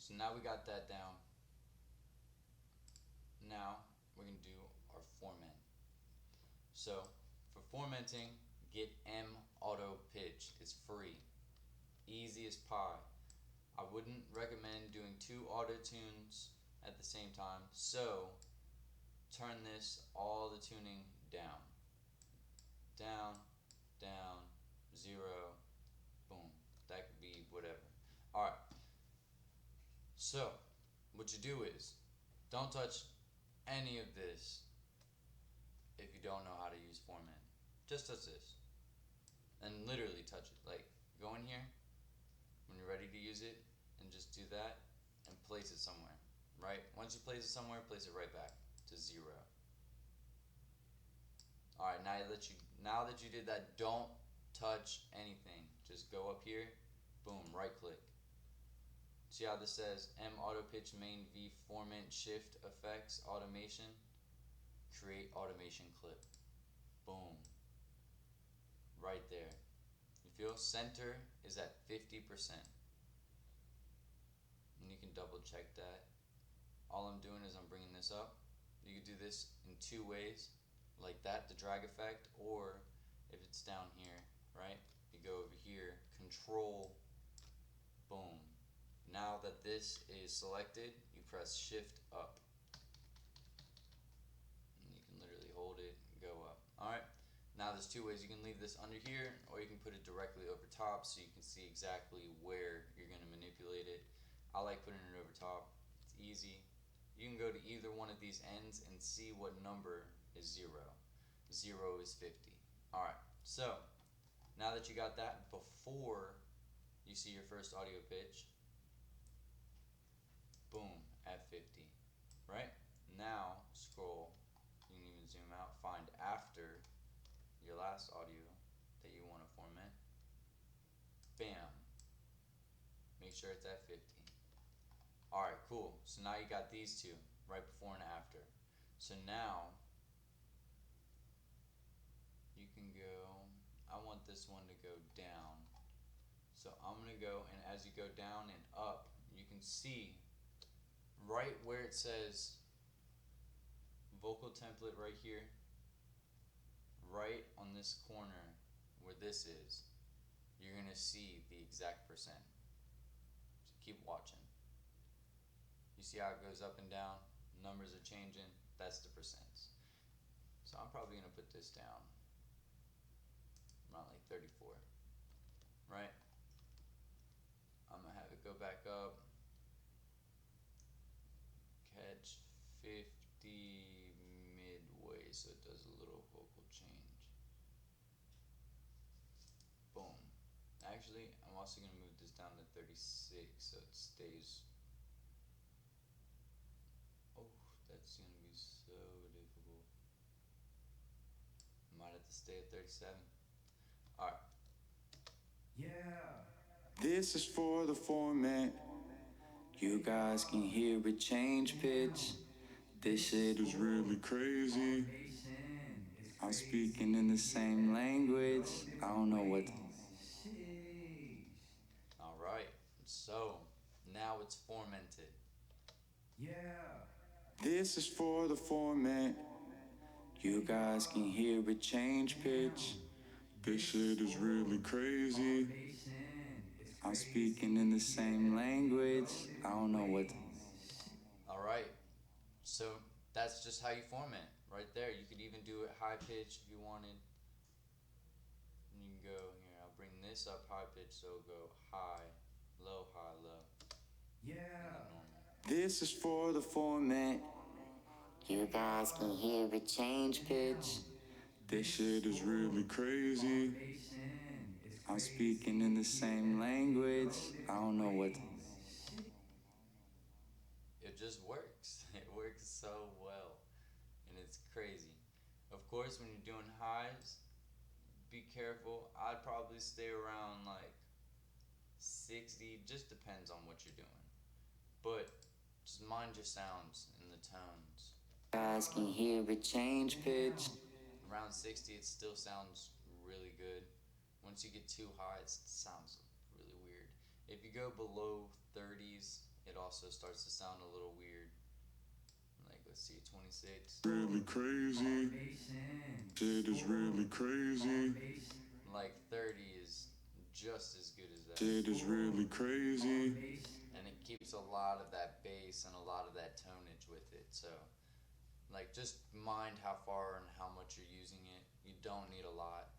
So now we got that down. Now we're going to do our formant. So for formatting, get M auto pitch. It's free. Easy as pie. I wouldn't recommend doing two auto tunes at the same time. So turn this, all the tuning down. Down, down, 0, boom. That could be whatever. Alright. So what you do is don't touch any of this if you don't know how to use Formant. Just touch this. And literally touch it. Like, go in here when you're ready to use it and just do that and place it somewhere. Right? Once you place it somewhere, place it right back to 0. Alright, now that you did that, don't touch anything. Just go up here, boom, right click. See how this says M auto pitch main V formant shift effects automation? Create automation clip. Boom. Right there. You feel center is at 50%. And you can double check that. All I'm doing is I'm bringing this up. You could do this in two ways, like that, the drag effect, or if it's down here, right? You go over here, control, boom. Now that this is selected, you press shift up. And you can literally hold it and go up. Alright, now there's two ways. You can leave this under here, or you can put it directly over top so you can see exactly where you're going to manipulate it. I like putting it over top. It's easy. You can go to either one of these ends and see what number is 0. 0 is 50. Alright, so now that you got that, before you see your first audio pitch, boom, at 50. Right? Now scroll. You can even zoom out. Find after your last audio that you want to format. Bam. Make sure it's at 50. Alright, cool. So now you got these two, right before and after. So now you can go, I want this one to go down. So I'm going to go, and as you go down and up, you can see right where it says vocal template right here, right on this corner where this is, you're going to see the exact percent. So keep watching. You see how it goes up and down? Numbers are changing. That's the percents. So I'm probably going to put this down around like 34. Right? I'm going to have it go back up. Catch 50 midway so it does a little vocal change. Boom. Actually, I'm also going to move this down to 36 so it stays. Oh, that's going to be so difficult. Might have to stay at 37. Alright. Yeah. This is for the format. You guys can hear it change pitch. This shit is really crazy. I'm speaking in the same language. I don't know what. Alright. So, now it's formatted. Yeah. This is for the format. You guys can hear it change pitch. This shit is really crazy. I'm speaking in the same language. I don't know what. Alright. So, that's just how you format. Right there. You could even do it high pitch if you wanted. And you can go here. I'll bring this up high pitch so it'll go high, low, high, low. Yeah. This is for the format. You guys can hear it change pitch. This shit is really crazy. I'm speaking in the same language. I don't know what. It just works. It works so well. And it's crazy. Of course, when you're doing highs, be careful. I'd probably stay around like 60. Just depends on what you're doing. But just mind your sounds and the tones. You guys can hear it change pitch. Around 60, it still sounds really good. Once you get too high, it sounds really weird. If you go below 30s, it also starts to sound a little weird. Like, let's see, 26. Really crazy. Shit is really crazy. Like 30 is just as good as that. Shit is really crazy. And it keeps a lot of that bass and a lot of that tonage with it. So, like, just mind how far and how much you're using it. You don't need a lot.